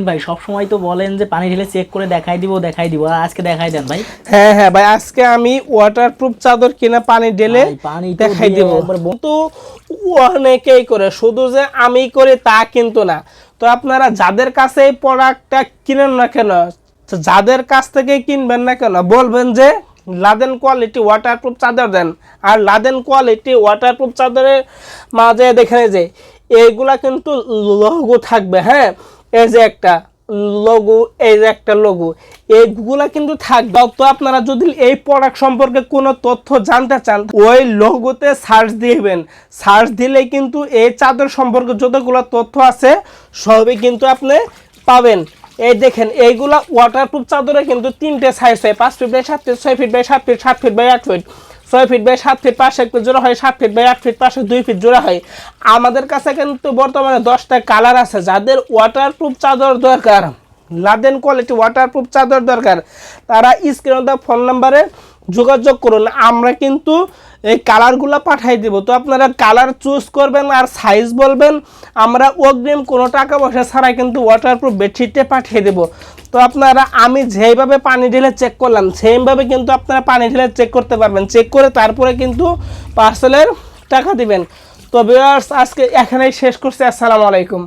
ভাই সব সময় তো বলেন যে পানি ঢেলে চেক করে দেখাই দিব আর আজকে দেখাই দেন ভাই। হ্যাঁ হ্যাঁ ভাই, আজকে আমি ওয়াটারপ্রুফ চাদর কিনা পানি ঢেলে পানি দেখাই দিব। কিন্তু অনেকেই করে, শুধু যে আমি করি তা কিন্তু না। তো আপনারা যাদের কাছে এই প্রোডাক্টটা কিনেন না কেন, যাদের কাছ থেকে কিনবেন না কেন, বলবেন যে লাদেন কোয়ালিটি ওয়াটারপ্রুফ চাদর দেন। আর লাদেন কোয়ালিটি ওয়াটারপ্রুফ চাদরের মাঝে দেখেন যে এইগুলা কিন্তু লোগো থাকবে। হ্যাঁ, এই যে একটা লোগো, এই যে একটা লোগো, এইগুলা কিন্তু থাকবে। তো আপনারা যদি এই প্রোডাক্ট সম্পর্কে কোনো তথ্য জানতে চান, ওই লোগোতে সার্চ দিবেন। সার্চ দিলেই কিন্তু এই চাদর সম্পর্কে যতগুলো তথ্য আছে সবই কিন্তু আপনি পাবেন। এই দেখেন, এইগুলা ওয়াটারপ্রুফ চাদরে কিন্তু 3টে সাইজ হয়, 5 feet by 7 feet, 6 feet by 7 feet, 7 feet by 8 feet, 6 feet by 7 feet পাশে একটু জোড়া হয়, 7 ফিট বাই 8 ফিট পাশে 2 ফিট জোড়া হয়। আমাদের কাছে কিন্তু বর্তমানে 10টা কালার আছে। যাদের ওয়াটারপ্রুফ চাদর দরকার, লাদেন কোয়ালিটি ওয়াটারপ্রুফ চাদর দরকার, তারা স্ক্রিনে দেওয়া ফোন নাম্বারে যোগাযোগ করুন। আমরা কিন্তু এই কালারগুলো পাঠাই দিব। তো আপনারা কালার চুজ করবেন আর সাইজ বলবেন, আমরা অগ্রিম কোনো টাকা পয়সা ছাড়াই কিন্তু ওয়াটারপ্রুফ বেডশিটে পাঠিয়ে দেব। তো আপনারা, আমি যেইভাবে পানি ঢেলে চেক করলাম সেইভাবে কিন্তু আপনারা পানি ঢেলে চেক করতে পারবেন। চেক করে তারপরে কিন্তু পার্সেলের টাকা দিবেন। তো ভিউয়ার্স, আজকে এখানেই শেষ করছি। আসসালামু আলাইকুম।